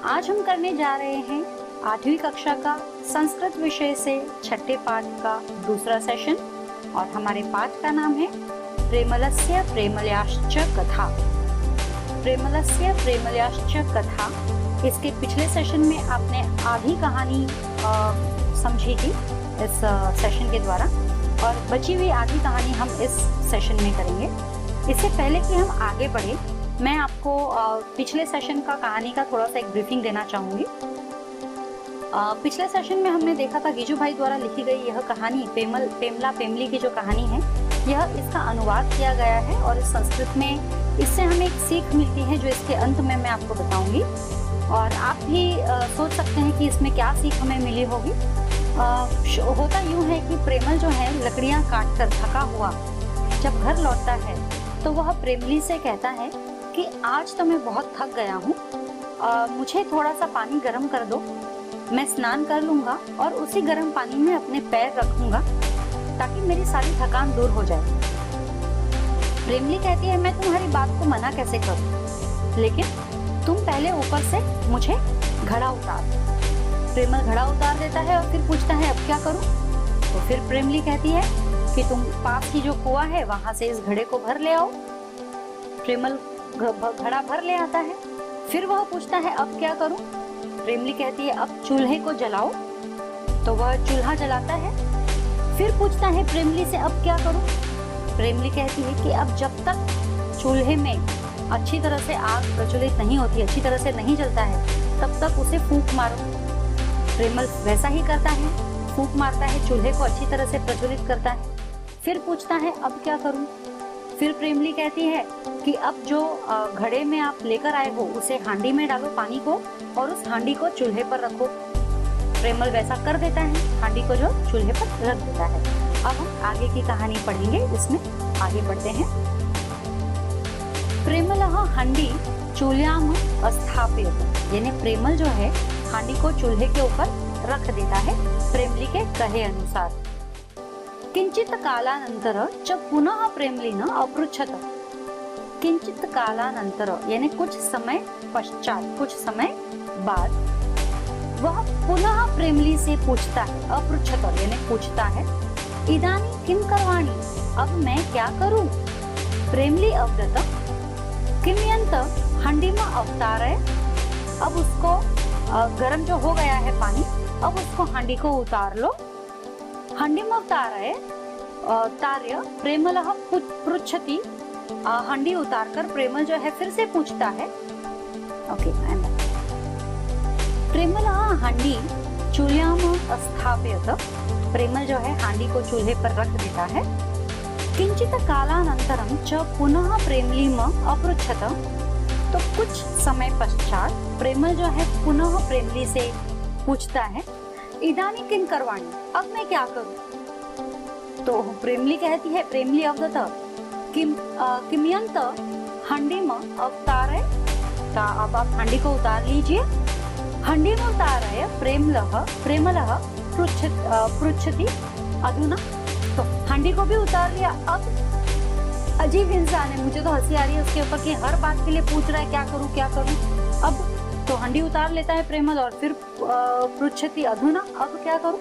आज हम करने जा रहे हैं 8वीं कक्षा का संस्कृत विषय से छठे पाठ का दूसरा सेशन और हमारे पाठ का नाम है प्रेमलस्य प्रेमल्याश्च कथा। प्रेमलस्य प्रेमल्याश्च कथा। इसके पिछले सेशन में आपने आधी कहानी समझी थी इस सेशन के द्वारा और बची हुई आधी कहानी हम इस सेशन में करेंगे। इससे पहले कि हम आगे बढ़े, मैं आपको पिछले सेशन का कहानी का थोड़ा सा एक ब्रीफिंग देना चाहूँगी। पिछले सेशन में हमने देखा था गिजू भाई द्वारा लिखी गई यह कहानी पेमला पेमली की जो कहानी है, यह इसका अनुवाद किया गया है और इस संस्कृत में इससे हमें एक सीख मिलती है जो इसके अंत में मैं आपको बताऊंगी। और आप भी सोच सकते हैं कि इसमें क्या सीख हमें मिली होगी। होता यूँ है कि प्रेमल जो है लकड़ियाँ काट कर थका हुआ जब घर लौटता है तो वह प्रेमली से कहता है कि आज तो मैं बहुत थक गया हूँ, मुझे थोड़ा सा पानी गर्म कर दो, मैं स्नान कर लूंगा और उसी गर्म पानी में अपने पैर रखूंगा ताकि मेरी सारी थकान दूर हो जाए। प्रेमली कहती है मैं तुम्हारी बात को मना कैसे करूं, लेकिन तुम पहले ऊपर से मुझे घड़ा उतार। प्रेमल घड़ा उतार देता है और फिर पूछता है अब क्या करूं। तो फिर प्रेमली कहती है कि तुम पास की जो कुआं है वहां से इस घड़े को भर ले आओ। प्रेमल घड़ा भर ले आता है। फिर वह पूछता है अब क्या करूं। प्रेमली कहती है अब चूल्हे को जलाओ। तो वह चूल्हा जलाता है। फिर पूछता है प्रेमली से अब क्या करूं। प्रेमली कहती है कि अब जब तक चूल्हे में अच्छी तरह से आग प्रज्वलित नहीं होती, अच्छी तरह से नहीं जलता है, तब तक उसे फूंक मारो। प्रेमल वैसा ही करता है, फूंक मारता है, चूल्हे को अच्छी तरह से प्रज्वलित करता है। फिर पूछता है अब क्या करूं। फिर प्रेमली कहती है कि अब जो घड़े में आप लेकर आए हो उसे हांडी में डालो पानी को और उस हांडी को चूल्हे पर रखो। प्रेमल वैसा कर देता है, हांडी को जो चूल्हे पर रख देता है। अब हम आगे की कहानी पढ़ेंगे, इसमें आगे बढ़ते हैं। प्रेमलः हांडी चूल्याम स्थापयत, यानी प्रेमल जो है हांडी को चूल्हे के ऊपर रख देता है प्रेमली के कहे अनुसार। किंचित कालानंतर च पुनः प्रेमलिन अपृच्छत। किंचित कालानंतर यानी कुछ समय पश्चात, कुछ समय बाद वह पुनः प्रेमली से पूछता है, अपृच्छत यानी पूछता है, इदानी किम करवाणी, अब मैं क्या करूं। प्रेमली अवदत किमयंत हंडीम अवतारय। अब उसको गर्म जो हो गया है पानी, अब उसको हांडी को उतार लो। हंडीम अवतारय तार्य प्रेमलः पृच्छति। हंडी उतार कर प्रेमल जो है फिर से पूछता है, ओके प्रेमलः हांडी चूल्याम स्थापयत। प्रेमल जो है हांडी को चूल्हे पर रख देता है। किंचित कालानंतरम च पुनः प्रेमलीम अपृच्छत। तो कुछ समय पश्चात प्रेमल जो है पुनः प्रेमली से पूछता है, इदानी किम करवाणी, अब मैं क्या करूं। तो प्रेमली कहती है, प्रेमली अवदत किमयंत हंडीम अवतारय। अब आप हांडी को उतार लीजिए। हंडी में उतारय प्रेमलः पृच्छति अधुना। तो हांडी को भी उतार लिया। अब अजीब इंसान है, मुझे तो हंसी आ रही है उसके ऊपर कि हर बात के लिए पूछ रहा है क्या करूं क्या करूं। अब तो हांडी उतार लेता है प्रेमल और फिर पृच्छति अधुना, अब क्या करूं।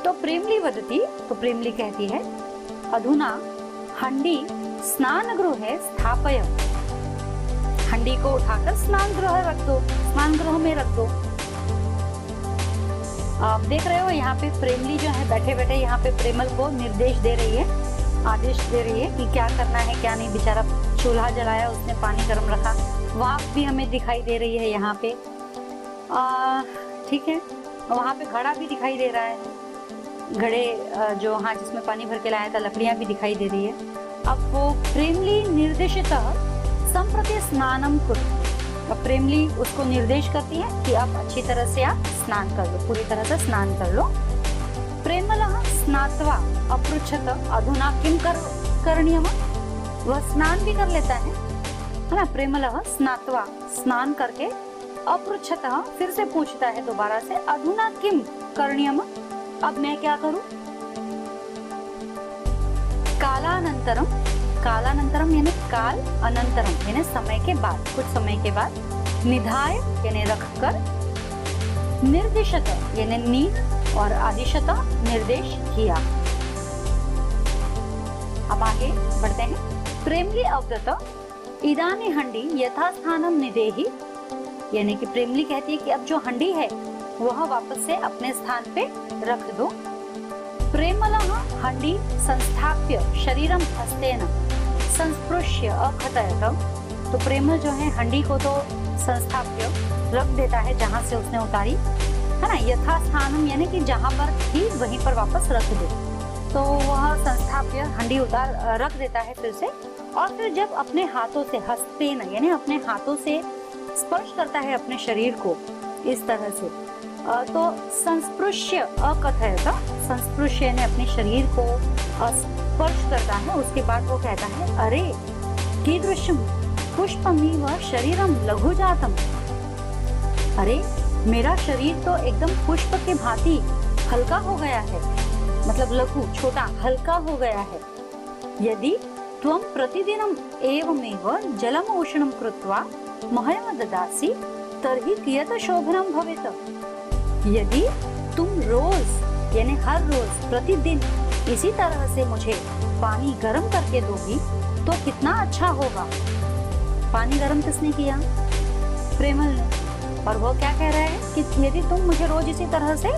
तो प्रेमली वदती, तो प्रेमली कहती है, अधुना हंडी स्नान गृहे स्थापय। हंडी को उठाकर स्नान गृह रख दो, स्नान गृह में रख दो। आप देख रहे हो यहाँ पे प्रेमली जो है बैठे बैठे यहाँ पे प्रेमल को निर्देश दे रही है, आदेश दे रही है कि क्या करना है क्या नहीं। बेचारा चूल्हा जलाया, उसने पानी गर्म रखा, वाफ भी हमें दिखाई दे रही है यहाँ पे, ठीक है। वहाँ पे घड़ा भी दिखाई दे रहा है, घड़े जो हाँ जिसमें पानी भर के लाया था, लकड़ियाँ भी दिखाई दे रही है। अब वो प्रेमली निर्देशित संप्रति स्नानम कुरु। अब प्रेमली उसको निर्देश करती है कि अब अच्छी तरह से आप स्नान कर लो, पूरी तरह से स्नान कर लो। प्रेमलः स्नात्वा अपृच्छत अधुना किम करणीयम। वह स्नान भी कर लेता है ना। प्रेमलः स्नात्वा स्नान करके अपृच्छत फिर से पूछता है दोबारा से, अधुना किम करणीयम, अब मैं क्या करूं। कालानंतरम, कालानंतरम यानी काल अनंतरम यानी समय के बाद, कुछ समय के बाद निधाय यानी रखकर, निर्दिशत यानी नींद और आदिशत निर्देश किया। अब आगे बढ़ते हैं। प्रेमली अवदत इदानी हंडी यथास्थानम निदेहि, यानी कि प्रेमली कहती है कि अब जो हंडी है वह वापस से अपने स्थान पे रख दो। प्रेमलः हंडी संस्थाप्य शरीरम हस्तेन संस्पृश्य अखतयतम, तो प्रेमल जो है हंडी को तो संस्थाप्य रख देता है जहां से उसने उतारी, है ना, यथास्थानम यानी कि जहां पर थी वहीं पर वापस रख दे। तो वह संस्थाप्य हंडी उतार रख देता है फिर से, और फिर जब अपने हाथों से हस्तेन यानी अपने हाथों से स्पर्श करता है अपने शरीर को इस तरह से, तो संस्पृश्य अकथयत, संस्पृश्य यानी अपने शरीर को स्पर्श करता है। उसके बाद वो कहता है अरे कीदृशम पुष्पमिव शरीरम लघु जातम, अरे मेरा शरीर तो एकदम पुष्प के भांति हल्का हो गया है, मतलब लघु छोटा हल्का हो गया है। यदि त्वं प्रतिदिनम एवमेव जलम उष्णं कृत्वा मह्यम ददासि तर्हि कियत् शोभनं भवेत्, यदि तुम रोज यानी हर रोज प्रतिदिन इसी तरह से मुझे पानी गर्म करके दोगी तो कितना अच्छा होगा। पानी गर्म किसने किया? प्रेमल ने। और वो क्या कह रहा है कि यदि तुम मुझे रोज इसी तरह से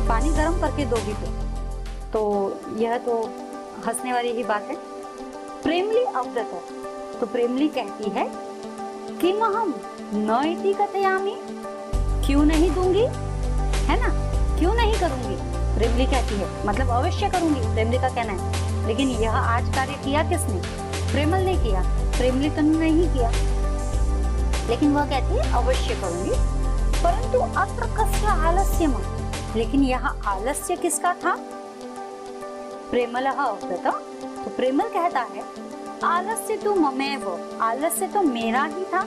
पानी गर्म करके दोगी तो यह तो हंसने वाली ही बात है। प्रेमली अवदत, तो प्रेमली कहती है किम अहम न इति कथयामि, क्यों नहीं दूंगी, है ना, क्यों नहीं करूंगी। प्रेमली कहती है मतलब अवश्य करूंगी, प्रेमली का कहना है। लेकिन यह आज कार्य किया किसने? प्रेमल ने किया, प्रेमली तो नहीं किया। लेकिन वह कहती है अवश्य करूंगी। परंतु अत्र कस्य आलस्यम, लेकिन यहाँ आलस्य किसका था? प्रेमलः अवदत, तो प्रेमल कहता है आलस्य तो ममेव, आलस्य तो मेरा ही था।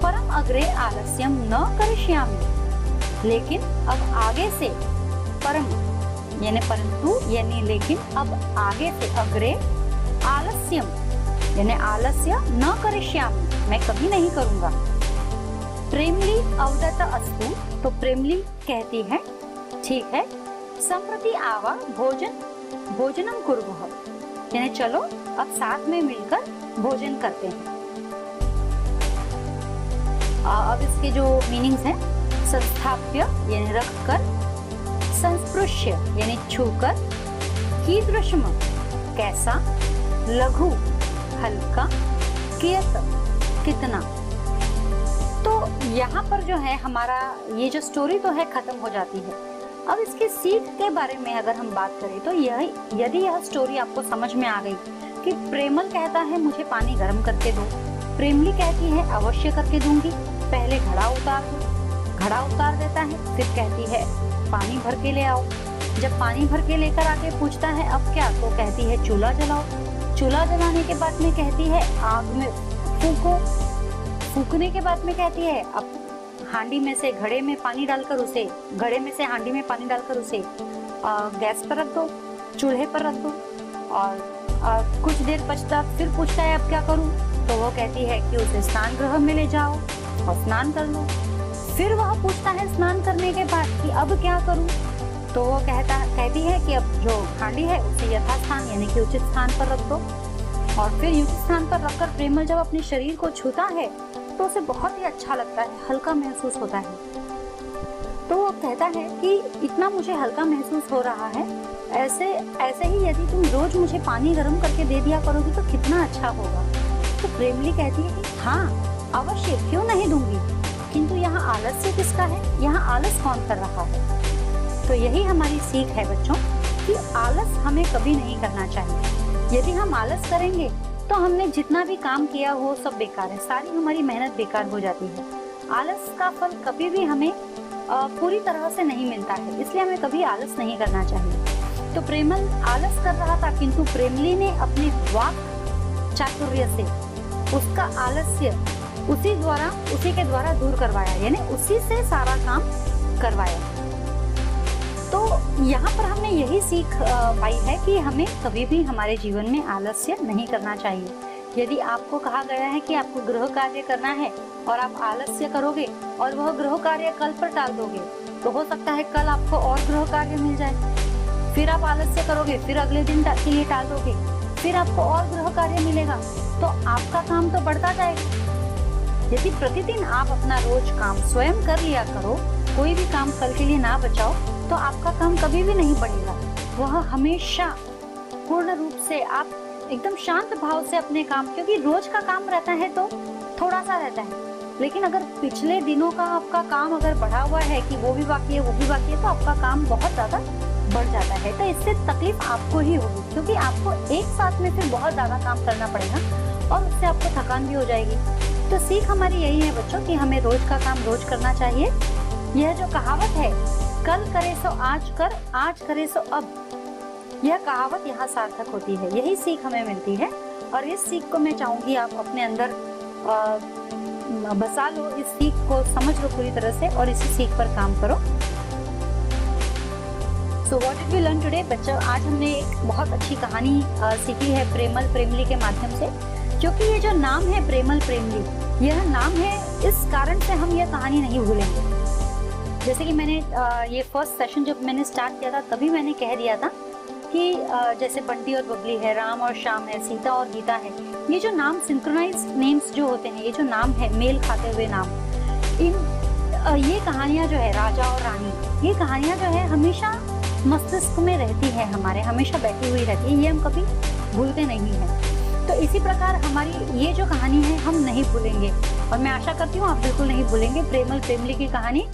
परम अग्रे आलस्यम न करिष्यामि, लेकिन अब आगे से, परम यानी परंतु यानी लेकिन अब आगे से, अग्रे आलस्यम यानी आलस्य न करिष्यामि, मैं कभी नहीं करूंगा। प्रेमली अवदत अस्तु, तो प्रेमली कहती है ठीक है, संप्रति आवा भोजनम कुर्वः, यानी चलो अब साथ में मिलकर भोजन करते हैं। अब इसके जो मीनिंग्स हैं, संस्थाप्य यानी रखकर, संस्पृश्य यानी छूकर, कीदृशम कैसा, लघु हल्का, कियत कितना। तो यहाँ पर जो है हमारा ये जो स्टोरी तो है खत्म हो जाती है। अब इसकी सीख के बारे में अगर हम बात करें तो यदि यह स्टोरी आपको समझ में आ गई कि प्रेमल कहता है मुझे पानी गर्म करके दो, प्रेमली कहती है अवश्य करके दूंगी, पहले घड़ा उतार देता है, फिर कहती है पानी भर के ले आओ। जब पानी भर के लेकर आके पूछता है अब क्या, तो कहती है चूल्हा जलाओ। चूल्हा जलाने के बाद में कहती है आग में फूको, फूकने के बाद में कहती है अब हांडी में से घड़े में पानी डालकर उसे, घड़े में से हांडी में पानी डालकर उसे गैस पर रख दो, चूल्हे पर रख दो। और कुछ देर पश्चात फिर पूछता है अब क्या करूं, तो वो कहती है कि उसे स्नान गृह में ले जाओ और स्नान कर लो। फिर वह पूछता है स्नान करने के बाद कि अब क्या करूं, तो वो कहती है कि अब जो हांडी है उसे यथास्थान यानी कि उचित स्थान पर रख दो। और फिर उचित स्थान पर रखकर प्रेमल जब अपने शरीर को छूता है तो उसे बहुत ही अच्छा लगता है, हल्का महसूस होता है। तो वो कहता है कि इतना मुझे हल्का महसूस हो रहा है, ऐसे ही यदि तुम रोज मुझे पानी गर्म करके दे दिया करोगी तो कितना अच्छा होगा। तो प्रेमली कहती है कि हाँ अवश्य, क्यों नहीं दूंगी। किंतु यहाँ आलस्य किसका है, यहाँ आलस कौन कर रहा है। तो यही हमारी सीख है बच्चों कि आलस हमें कभी नहीं करना चाहिए। यदि हम आलस करेंगे तो हमने जितना भी काम किया वो सब बेकार है, सारी हमारी मेहनत बेकार हो जाती है। आलस का फल कभी भी हमें पूरी तरह से नहीं मिलता है, इसलिए हमें कभी आलस नहीं करना चाहिए। तो प्रेमल आलस कर रहा था, किंतु प्रेमली ने अपने वाक चातुर्य से उसका आलस्य उसी के द्वारा दूर करवाया, यानी उसी से सारा काम करवाया। तो यहाँ पर हमने यही सीख पाई है कि हमें कभी भी हमारे जीवन में आलस्य नहीं करना चाहिए। यदि आपको कहा गया है कि आपको गृह कार्य करना है और आप आलस्य करोगे और वह गृह कार्य कल पर टाल दोगे, तो हो सकता है कल आपको और गृह कार्य मिल जाए। फिर आप आलस्य करोगे, फिर अगले दिन के लिए टाल दोगे, फिर आपको और गृह कार्य मिलेगा, तो आपका काम तो बढ़ता जाएगा। यदि प्रतिदिन आप अपना रोज काम स्वयं कर लिया करो, कोई भी काम कल के लिए ना बचाओ, तो आपका काम कभी भी नहीं बढ़ेगा। वह हमेशा पूर्ण रूप से आप एकदम शांत भाव से अपने काम, क्योंकि रोज का काम रहता है तो थोड़ा सा रहता है, लेकिन अगर पिछले दिनों का आपका काम अगर बढ़ा हुआ है कि वो भी बाकी है वो भी बाकी है, तो आपका काम बहुत ज्यादा बढ़ जाता है। तो इससे तकलीफ आपको ही होगी, क्योंकि आपको एक साथ में फिर बहुत ज्यादा काम करना पड़ेगा और उससे आपको थकान भी हो जाएगी। तो सीख हमारी यही है बच्चों कि हमें रोज का काम रोज करना चाहिए। यह जो कहावत है, कल करे सो आज कर, आज करे सो अब, यह कहावत यहाँ सार्थक होती है। यही सीख हमें मिलती है और इस सीख को मैं चाहूंगी आप अपने अंदर बसा लो, इस सीख को समझ लो पूरी तरह से और इसी सीख पर काम करो। So what did we learn today बच्चों? आज हमने एक बहुत अच्छी कहानी सीखी है प्रेमल प्रेमली के माध्यम से, क्योंकि ये जो नाम है प्रेमल प्रेमली, यह नाम है इस कारण से हम यह कहानी नहीं भूलेंगे। जैसे कि मैंने ये फर्स्ट सेशन जब मैंने स्टार्ट किया था तभी मैंने कह दिया था कि जैसे बंटी और बबली है, राम और श्याम है, सीता और गीता है, ये जो नाम सिंक्रोनाइज नेम्स जो होते हैं, ये जो नाम है मेल खाते हुए नाम, ये कहानियां जो है राजा और रानी, ये कहानियां जो है हमेशा मस्तिष्क में रहती है, हमारे हमेशा बैठी हुई रहती है, ये हम कभी भूलते नहीं हैं। तो इसी प्रकार हमारी ये जो कहानी है हम नहीं भूलेंगे और मैं आशा करती हूँ आप बिल्कुल नहीं भूलेंगे प्रेमल प्रेमली की कहानी,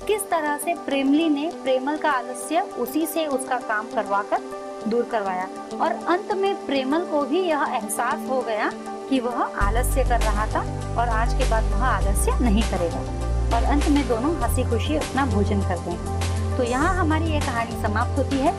किस तरह से प्रेमली ने प्रेमल का आलस्य उसी से उसका काम करवाकर दूर करवाया और अंत में प्रेमल को भी यह एहसास हो गया कि वह आलस्य कर रहा था और आज के बाद वह आलस्य नहीं करेगा और अंत में दोनों हंसी खुशी अपना भोजन करते हैं। तो यहाँ हमारी ये कहानी समाप्त होती है।